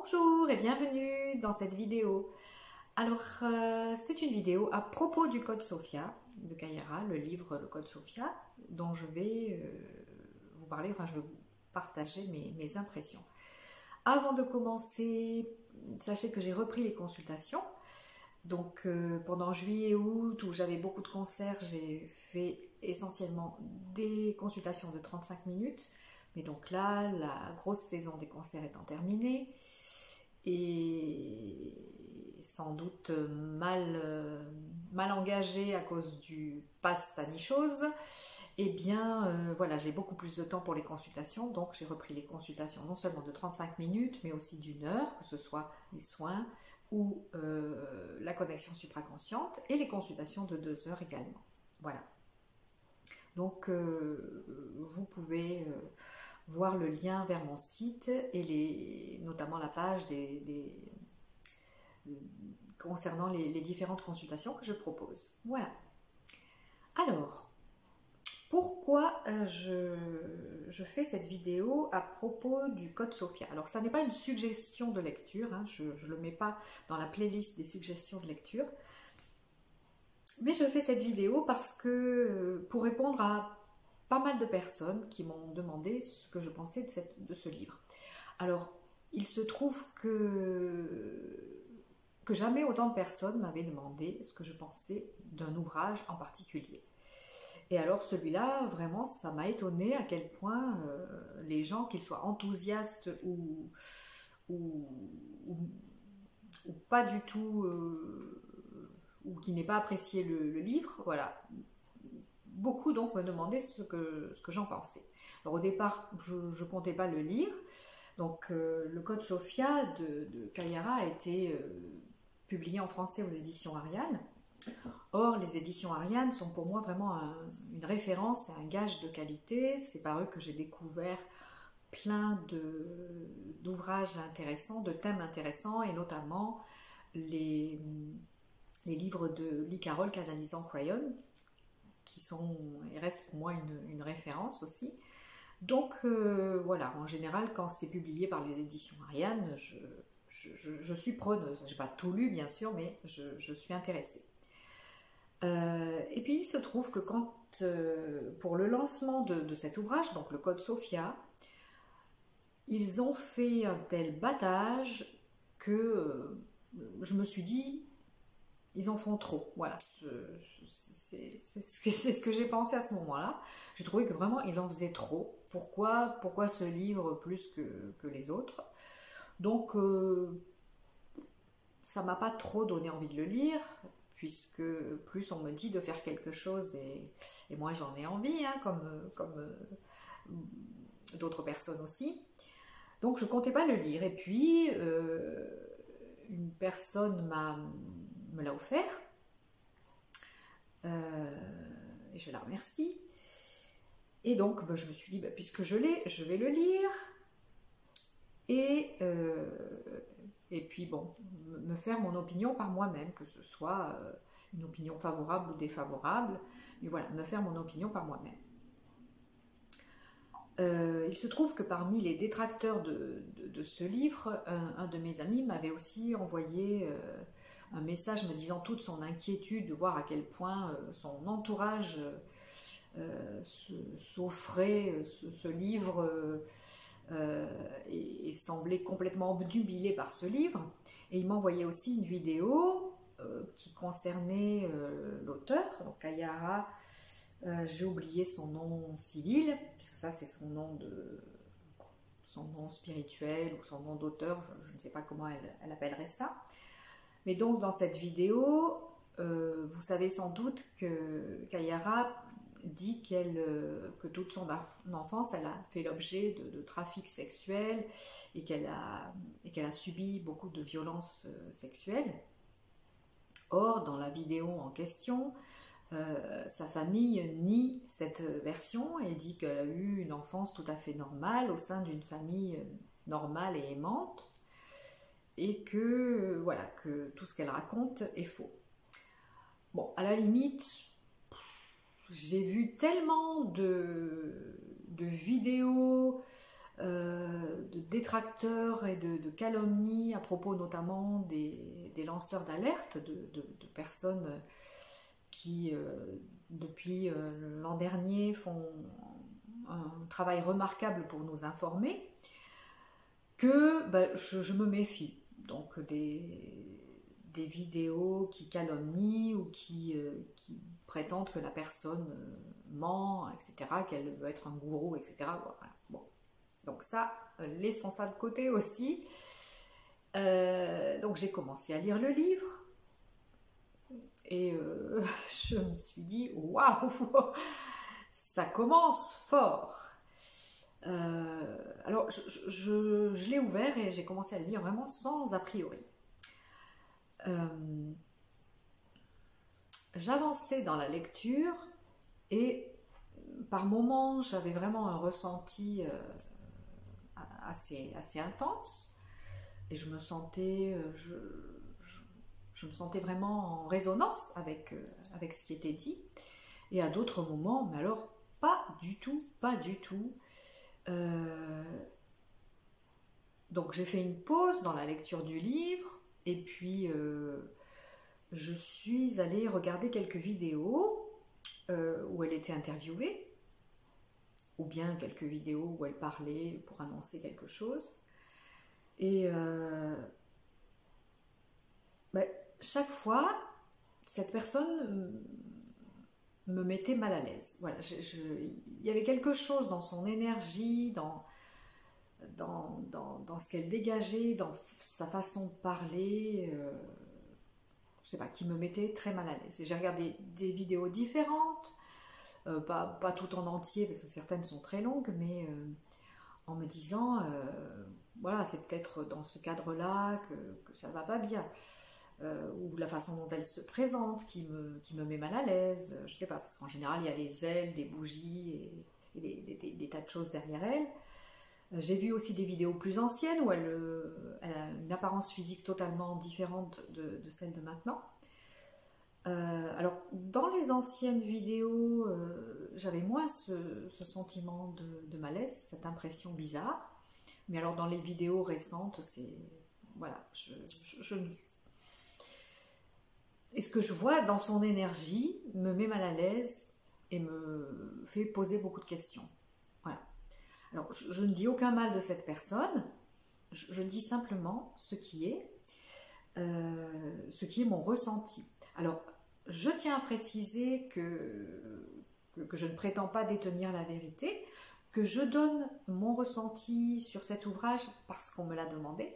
Bonjour et bienvenue dans cette vidéo. Alors, c'est une vidéo à propos du Code Sophia de Kayara, le livre Le Code Sophia, dont je vais vous parler, enfin je vais vous partager mes impressions. Avant de commencer, sachez que j'ai repris les consultations. Donc pendant juillet et août, où j'avais beaucoup de concerts, j'ai fait essentiellement des consultations de 35 minutes. Mais donc là, la grosse saison des concerts étant terminée, et sans doute mal engagée à cause du pass Sanichose, eh bien voilà, j'ai beaucoup plus de temps pour les consultations, donc j'ai repris les consultations non seulement de 35 minutes, mais aussi d'1 heure, que ce soit les soins ou la connexion supraconsciente, et les consultations de 2 heures également. Voilà. Donc vous pouvez voir le lien vers mon site et notamment la page concernant les différentes consultations que je propose. Voilà. Alors, pourquoi je fais cette vidéo à propos du Code Sophia? Alors, ça n'est pas une suggestion de lecture, hein, je ne le mets pas dans la playlist des suggestions de lecture, mais je fais cette vidéo parce que pour répondre à pas mal de personnes qui m'ont demandé ce que je pensais de ce livre. Alors, il se trouve que jamais autant de personnes m'avaient demandé ce que je pensais d'un ouvrage en particulier. Et alors celui-là, vraiment, ça m'a étonné à quel point les gens, qu'ils soient enthousiastes ou pas du tout, ou qui n'aient pas apprécié le livre, voilà. Beaucoup donc me demandaient ce que j'en pensais. Alors au départ, je ne comptais pas le lire. Donc le Code Sophia de Kayara a été publié en français aux éditions Ariane. Or, les éditions Ariane sont pour moi vraiment une référence, un gage de qualité. C'est par eux que j'ai découvert plein d'ouvrages intéressants, de thèmes intéressants, et notamment les livres de Lee Carroll, Canalisant Crayon, qui restent pour moi une référence aussi. Donc voilà, en général, quand c'est publié par les éditions Ariane, je suis preneuse. Je n'ai pas tout lu, bien sûr, mais je suis intéressée. Et puis, il se trouve que pour le lancement de cet ouvrage, donc le Code Sophia, ils ont fait un tel battage que je me suis dit, ils en font trop. Voilà, c'est ce que j'ai pensé à ce moment-là. J'ai trouvé que vraiment, ils en faisaient trop. Pourquoi ce livre plus que les autres? Donc, ça m'a pas trop donné envie de le lire, puisque plus on me dit de faire quelque chose, et moi j'en ai envie, hein, comme d'autres personnes aussi. Donc je comptais pas le lire. Et puis, une personne me l'a offert, et je la remercie. Et donc je me suis dit, puisque je l'ai, je vais le lire, et puis bon, me faire mon opinion par moi-même, que ce soit une opinion favorable ou défavorable, mais voilà, me faire mon opinion par moi-même. Il se trouve que parmi les détracteurs de ce livre, un de mes amis m'avait aussi envoyé un message me disant toute son inquiétude de voir à quel point son entourage s'offrait ce livre et semblait complètement obnubilé par ce livre. Et il m'envoyait aussi une vidéo qui concernait l'auteur, donc Kayara. J'ai oublié son nom civil, puisque ça c'est son nom spirituel ou son nom d'auteur, je ne sais pas comment elle appellerait ça. Mais donc dans cette vidéo, vous savez sans doute que Kayara dit que toute son enfance, elle a fait l'objet de trafic sexuel et qu'elle a subi beaucoup de violences sexuelles. Or, dans la vidéo en question, sa famille nie cette version et dit qu'elle a eu une enfance tout à fait normale au sein d'une famille normale et aimante, et que voilà, que tout ce qu'elle raconte est faux. Bon, à la limite, j'ai vu tellement de vidéos de détracteurs et de calomnies à propos notamment des lanceurs d'alerte, de personnes qui, depuis l'an dernier, font un travail remarquable pour nous informer, que je me méfie. Donc des vidéos qui calomnient ou qui prétendent que la personne ment, etc., qu'elle veut être un gourou, etc. Voilà. Bon. Donc ça, laissons ça de côté aussi. Donc j'ai commencé à lire le livre et je me suis dit, waouh, ça commence fort. Alors je l'ai ouvert et j'ai commencé à le lire vraiment sans a priori. J'avançais dans la lecture et par moments j'avais vraiment un ressenti assez intense et je me sentais vraiment en résonance avec ce qui était dit, et à d'autres moments, mais alors pas du tout. Donc j'ai fait une pause dans la lecture du livre et puis je suis allée regarder quelques vidéos où elle était interviewée, ou bien quelques vidéos où elle parlait pour annoncer quelque chose. Et chaque fois, cette personne me mettait mal à l'aise. Voilà, il y avait quelque chose dans son énergie, dans ce qu'elle dégageait, dans sa façon de parler, je sais pas, qui me mettait très mal à l'aise. Et j'ai regardé des vidéos différentes, pas tout en entier, parce que certaines sont très longues, mais en me disant, voilà, c'est peut-être dans ce cadre-là que ça va pas bien. Ou la façon dont elle se présente qui me met mal à l'aise, je sais pas, parce qu'en général il y a les ailes, des bougies et des tas de choses derrière elle. J'ai vu aussi des vidéos plus anciennes où elle a une apparence physique totalement différente de celle de maintenant. Alors dans les anciennes vidéos, j'avais moins ce sentiment de malaise, cette impression bizarre, mais alors dans les vidéos récentes, c'est... Voilà, et ce que je vois dans son énergie me met mal à l'aise et me fait poser beaucoup de questions. Voilà. Alors, je ne dis aucun mal de cette personne, je dis simplement ce qui est mon ressenti. Alors, je tiens à préciser que je ne prétends pas détenir la vérité, que je donne mon ressenti sur cet ouvrage parce qu'on me l'a demandé.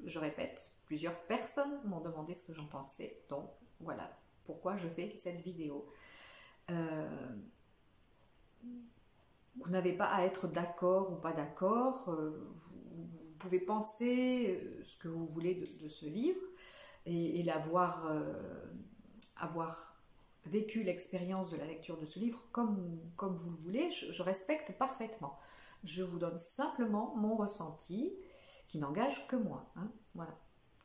Je répète, plusieurs personnes m'ont demandé ce que j'en pensais, donc voilà pourquoi je fais cette vidéo. Vous n'avez pas à être d'accord ou pas d'accord, vous pouvez penser ce que vous voulez de ce livre et avoir vécu l'expérience de la lecture de ce livre comme vous le voulez, je respecte parfaitement. Je vous donne simplement mon ressenti qui n'engage que moi. Hein, voilà.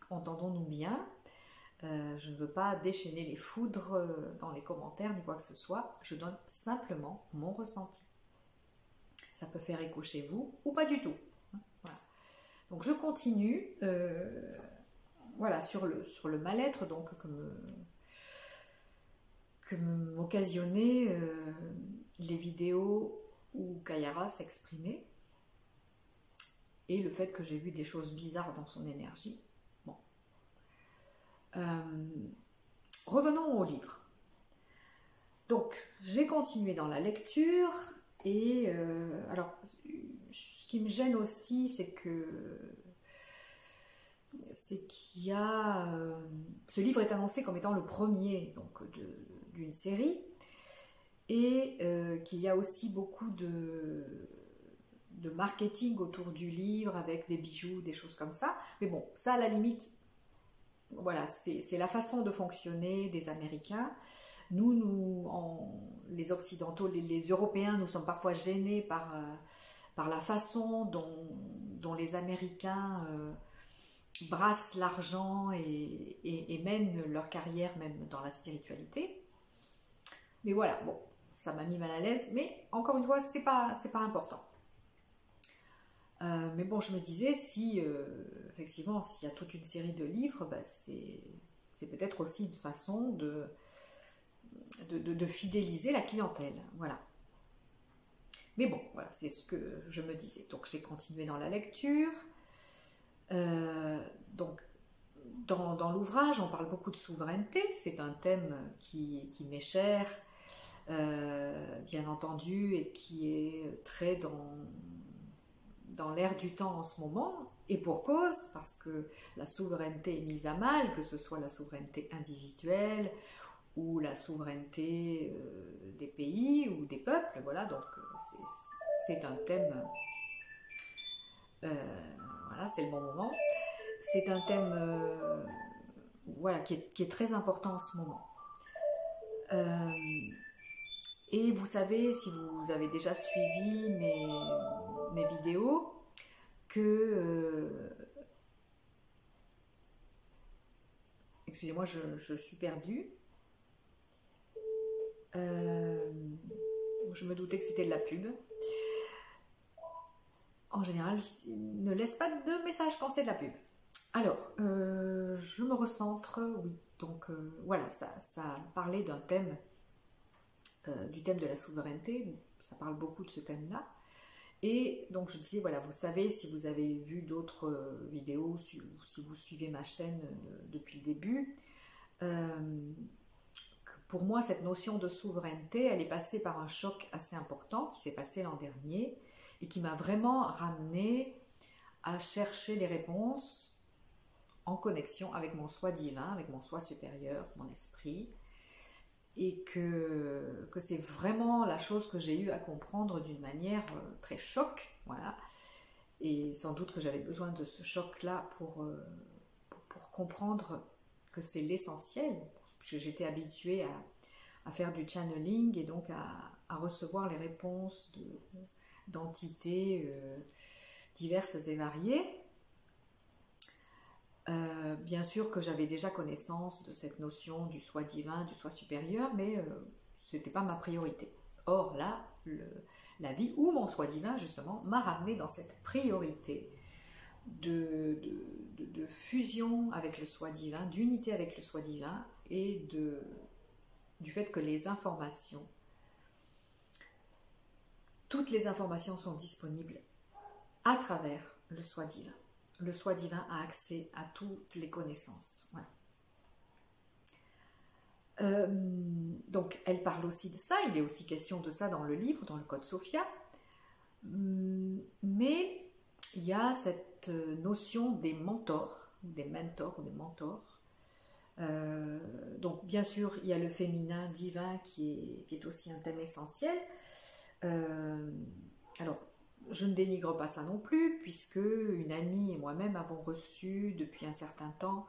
Entendons-nous bien. Je ne veux pas déchaîner les foudres dans les commentaires ni quoi que ce soit. Je donne simplement mon ressenti. Ça peut faire écho chez vous ou pas du tout. Voilà. Donc je continue. Voilà, sur le mal-être donc que m'occasionnaient les vidéos où Kayara s'exprimait et le fait que j'ai vu des choses bizarres dans son énergie. Bon. Revenons au livre. Donc, j'ai continué dans la lecture et alors, ce qui me gêne aussi, c'est qu'il y a... ce livre est annoncé comme étant le premier donc, d'une série et qu'il y a aussi beaucoup de marketing autour du livre avec des bijoux, des choses comme ça. Mais bon, ça à la limite, voilà, c'est la façon de fonctionner des Américains. Nous les Occidentaux, les Européens, nous sommes parfois gênés par la façon dont les Américains brassent l'argent et mènent leur carrière même dans la spiritualité. Mais voilà, bon, ça m'a mis mal à l'aise, mais encore une fois, c'est pas important. Mais bon, je me disais, si effectivement, s'il y a toute une série de livres, bah, c'est peut-être aussi une façon de fidéliser la clientèle. Voilà. Mais bon, voilà, c'est ce que je me disais. Donc j'ai continué dans la lecture. Donc dans l'ouvrage, on parle beaucoup de souveraineté. C'est un thème qui m'est cher, bien entendu, et qui est très dans l'air du temps en ce moment. Et pour cause, parce que la souveraineté est mise à mal, que ce soit la souveraineté individuelle ou la souveraineté des pays ou des peuples. Voilà, donc c'est un thème, voilà, c'est le bon moment. C'est un thème voilà, qui est très important en ce moment. Et vous savez, si vous avez déjà suivi mes vidéos, que... excusez-moi, je suis perdue. Je me doutais que c'était de la pub. En général, ne laisse pas de message quand c'est de la pub. Alors, je me recentre, oui. Donc voilà, ça parlait d'un thème, du thème de la souveraineté. Ça parle beaucoup de ce thème-là. Et donc je disais, voilà, vous savez, si vous avez vu d'autres vidéos, si vous suivez ma chaîne depuis le début, pour moi, cette notion de souveraineté, elle est passée par un choc assez important qui s'est passé l'an dernier et qui m'a vraiment ramené à chercher les réponses en connexion avec mon soi divin, avec mon soi supérieur, mon esprit, et que c'est vraiment la chose que j'ai eu à comprendre d'une manière très choc, voilà, et sans doute que j'avais besoin de ce choc-là pour comprendre que c'est l'essentiel, parce que j'étais habituée à faire du channeling et donc à recevoir les réponses d'entités diverses et variées. Bien sûr que j'avais déjà connaissance de cette notion du soi divin, du soi supérieur, mais ce n'était pas ma priorité. Or là, la vie ou mon soi divin, justement, m'a ramené dans cette priorité de fusion avec le soi divin, d'unité avec le soi divin, et du fait que les informations, toutes les informations sont disponibles à travers le soi divin. Le soi divin a accès à toutes les connaissances. Voilà. Donc, elle parle aussi de ça, il est aussi question de ça dans le livre, dans le Code Sophia. Mais il y a cette notion des mentors, des mentors ou des mentors. Donc, bien sûr, il y a le féminin divin qui est aussi un thème essentiel. Alors, je ne dénigre pas ça non plus, puisque une amie et moi-même avons reçu depuis un certain temps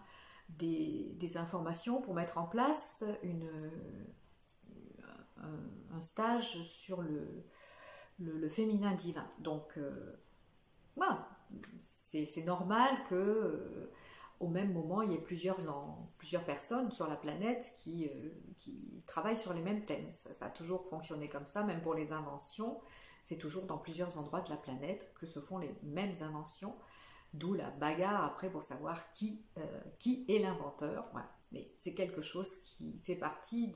des informations pour mettre en place un stage sur le féminin divin. Donc, voilà, c'est normal que au même moment, il y ait plusieurs personnes sur la planète qui travaillent sur les mêmes thèmes. Ça a toujours fonctionné comme ça, même pour les inventions. C'est toujours dans plusieurs endroits de la planète que se font les mêmes inventions, d'où la bagarre après pour savoir qui est l'inventeur. Voilà. Mais c'est quelque chose qui fait partie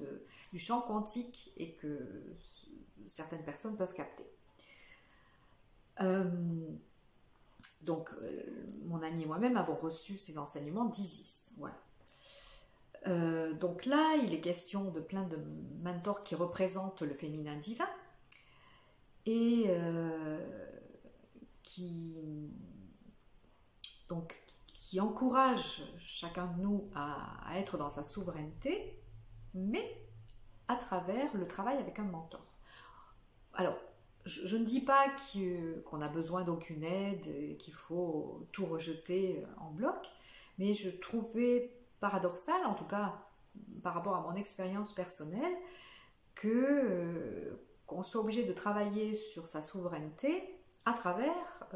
du champ quantique et que certaines personnes peuvent capter. Donc, mon ami et moi-même avons reçu ces enseignements d'Isis. Voilà. Donc là, il est question de plein de mentors qui représentent le féminin divin et qui encouragent chacun de nous à être dans sa souveraineté, mais à travers le travail avec un mentor. Alors, je ne dis pas qu'on a besoin d'aucune aide, qu'il faut tout rejeter en bloc, mais je trouvais paradoxal, en tout cas par rapport à mon expérience personnelle, qu'on soit obligé de travailler sur sa souveraineté à travers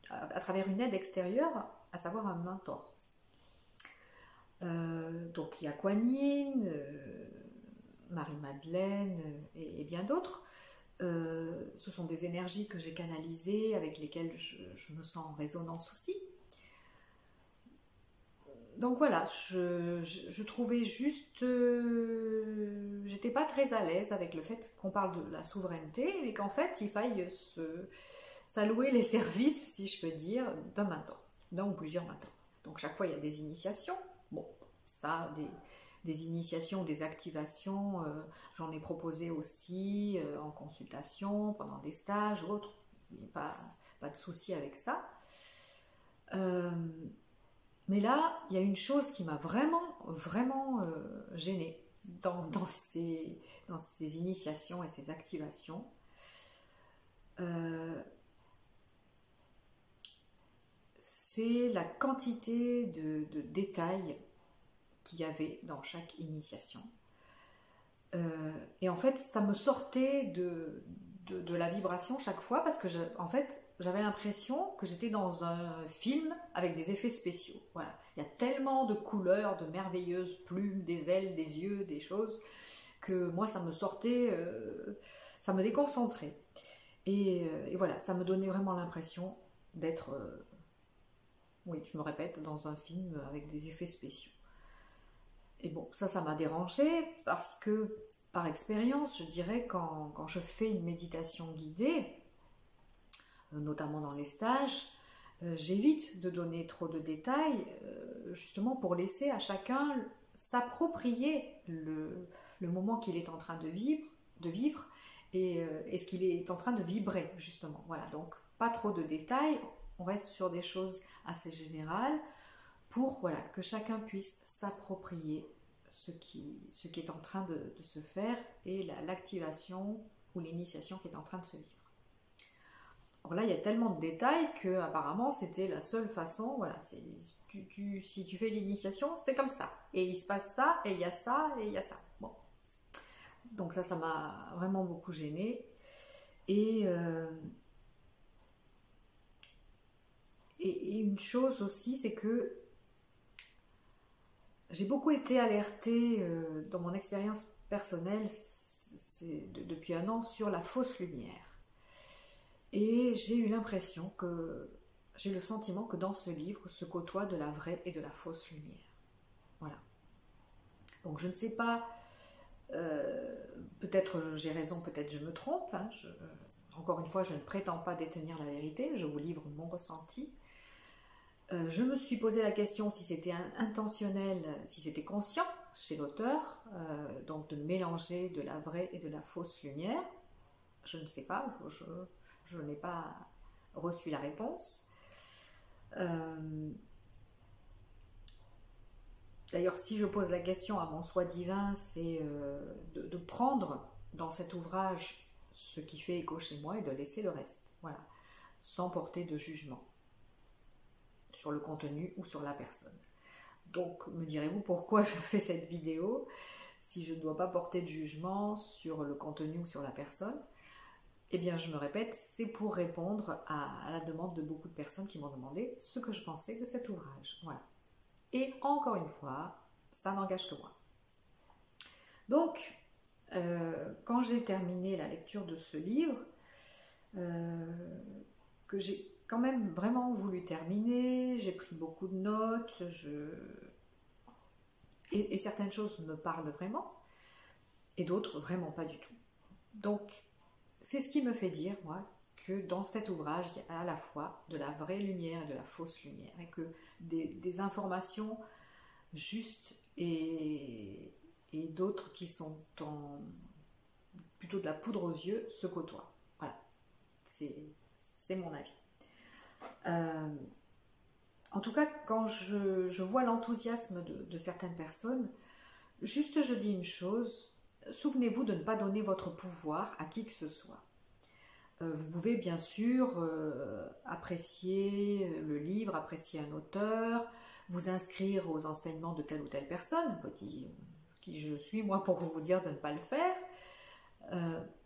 à travers une aide extérieure, à savoir un mentor. Donc il y a Kuan Yin, Marie-Madeleine et bien d'autres Ce sont des énergies que j'ai canalisées, avec lesquelles je me sens en résonance aussi. Donc voilà, je trouvais juste... j'étais pas très à l'aise avec le fait qu'on parle de la souveraineté, mais qu'en fait, il faille s'allouer les services, si je peux dire, d'un mentor, d'un ou plusieurs mentors. Donc chaque fois, il y a des initiations. Bon, ça, des initiations, des activations, j'en ai proposé aussi en consultation, pendant des stages ou autres. Il n'y a pas de souci avec ça. Mais là, il y a une chose qui m'a vraiment gênée dans ces initiations et ces activations. C'est la quantité de détails qu'il y avait dans chaque initiation. Et en fait, ça me sortait de la vibration chaque fois parce que en fait, j'avais l'impression que j'étais dans un film avec des effets spéciaux. Voilà. Il y a tellement de couleurs, de merveilleuses plumes, des ailes, des yeux, des choses, que moi, ça me sortait, ça me déconcentrait. Et voilà, ça me donnait vraiment l'impression d'être, oui, je me répète, dans un film avec des effets spéciaux. Et bon, ça m'a dérangée parce que, par expérience, je dirais, quand je fais une méditation guidée, notamment dans les stages, j'évite de donner trop de détails, justement pour laisser à chacun s'approprier le moment qu'il est en train de vivre et ce qu'il est en train de vibrer, justement. Voilà, donc pas trop de détails, on reste sur des choses assez générales, pour voilà, que chacun puisse s'approprier ce qui est en train de se faire et l'activation ou l'initiation qui est en train de se vivre. Alors là, il y a tellement de détails que apparemment c'était la seule façon, voilà, si tu fais l'initiation, c'est comme ça. Et il se passe ça, et il y a ça, et il y a ça. Bon. Donc ça m'a vraiment beaucoup gênée. Et une chose aussi, c'est que j'ai beaucoup été alertée dans mon expérience personnelle depuis un an sur la fausse lumière. Et j'ai eu l'impression j'ai le sentiment que dans ce livre se côtoient de la vraie et de la fausse lumière. Voilà. Donc je ne sais pas, peut-être j'ai raison, peut-être je me trompe. Hein, encore une fois, je ne prétends pas détenir la vérité, je vous livre mon ressenti. Je me suis posé la question si c'était intentionnel, si c'était conscient chez l'auteur, donc de mélanger de la vraie et de la fausse lumière. Je ne sais pas, je n'ai pas reçu la réponse. D'ailleurs, si je pose la question à mon soi divin, c'est de prendre dans cet ouvrage ce qui fait écho chez moi et de laisser le reste, voilà, sans porter de jugement sur le contenu ou sur la personne. Donc, me direz-vous pourquoi je fais cette vidéo si je ne dois pas porter de jugement sur le contenu ou sur la personne? Eh bien, je me répète, c'est pour répondre à la demande de beaucoup de personnes qui m'ont demandé ce que je pensais de cet ouvrage. Voilà. Et encore une fois, ça n'engage que moi. Donc, quand j'ai terminé la lecture de ce livre, que j'ai quand même vraiment voulu terminer, j'ai pris beaucoup de notes, et certaines choses me parlent vraiment, et d'autres vraiment pas du tout. Donc, c'est ce qui me fait dire, moi, que dans cet ouvrage, il y a à la fois de la vraie lumière et de la fausse lumière, et que des informations justes et d'autres qui sont plutôt de la poudre aux yeux se côtoient. Voilà, c'est mon avis. En tout cas, quand je vois l'enthousiasme de certaines personnes, juste je dis une chose, souvenez-vous de ne pas donner votre pouvoir à qui que ce soit. Vous pouvez bien sûr apprécier le livre, apprécier un auteur, vous inscrire aux enseignements de telle ou telle personne, qui je suis moi pour vous dire de ne pas le faire.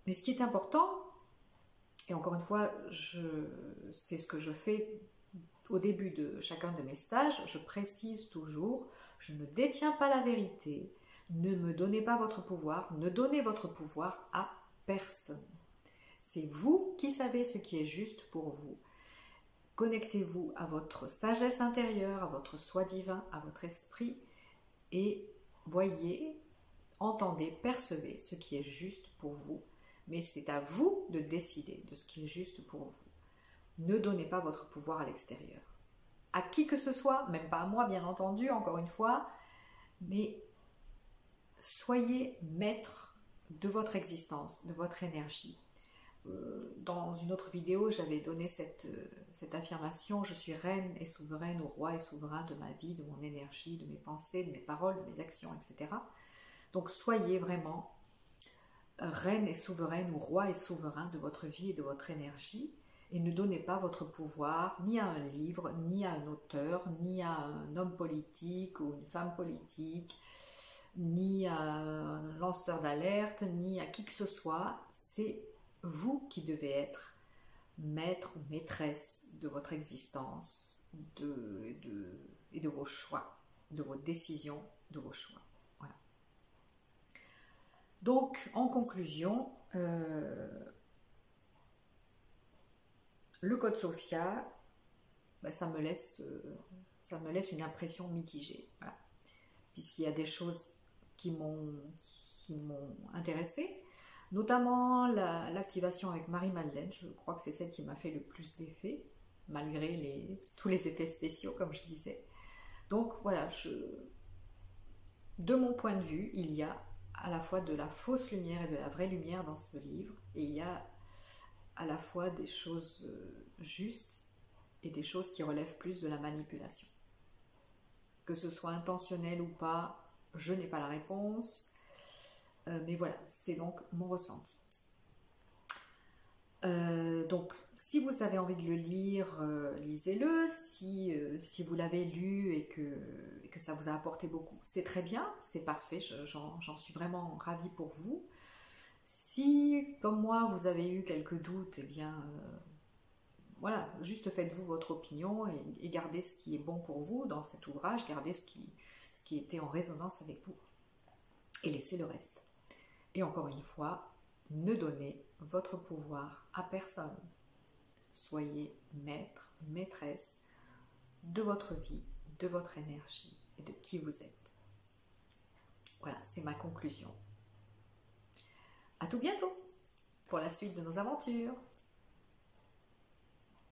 Mais ce qui est important, et encore une fois, c'est ce que je fais au début de chacun de mes stages, je précise toujours, je ne détiens pas la vérité, ne me donnez pas votre pouvoir, ne donnez votre pouvoir à personne. C'est vous qui savez ce qui est juste pour vous. Connectez-vous à votre sagesse intérieure, à votre soi divin, à votre esprit et voyez, entendez, percevez ce qui est juste pour vous. Mais c'est à vous de décider de ce qui est juste pour vous. Ne donnez pas votre pouvoir à l'extérieur. À qui que ce soit, même pas à moi bien entendu, encore une fois, mais soyez maître de votre existence, de votre énergie. Dans une autre vidéo, j'avais donné cette affirmation: je suis reine et souveraine ou roi et souverain de ma vie, de mon énergie, de mes pensées, de mes paroles, de mes actions, etc. Donc soyez vraiment reine et souveraine ou roi et souverain de votre vie et de votre énergie, et ne donnez pas votre pouvoir ni à un livre, ni à un auteur, ni à un homme politique ou une femme politique, ni à un lanceur d'alerte, ni à qui que ce soit. C'est vous qui devez être maître ou maîtresse de votre existence et de vos choix, de vos décisions, de vos choix. Voilà. Donc, en conclusion, le code Sophia, ça me laisse une impression mitigée. Voilà. Puisqu'il y a des choses qui m'ont intéressée, notamment l'activation avec Marie-Madeleine. Je crois que c'est celle qui m'a fait le plus d'effet, malgré tous les effets spéciaux, comme je disais. Donc voilà, de mon point de vue, il y a à la fois de la fausse lumière et de la vraie lumière dans ce livre, et il y a à la fois des choses justes et des choses qui relèvent plus de la manipulation. Que ce soit intentionnel ou pas, je n'ai pas la réponse, mais voilà, c'est donc mon ressenti. Donc, si vous avez envie de le lire, lisez-le. Si vous l'avez lu et que ça vous a apporté beaucoup, c'est très bien, c'est parfait, j'en suis vraiment ravie pour vous. Si, comme moi, vous avez eu quelques doutes, eh bien, voilà, juste faites-vous votre opinion et gardez ce qui est bon pour vous dans cet ouvrage, gardez ce qui était en résonance avec vous et laissez le reste. Et encore une fois, ne donnez votre pouvoir à personne. Soyez maître, maîtresse de votre vie, de votre énergie et de qui vous êtes. Voilà, c'est ma conclusion. À tout bientôt pour la suite de nos aventures.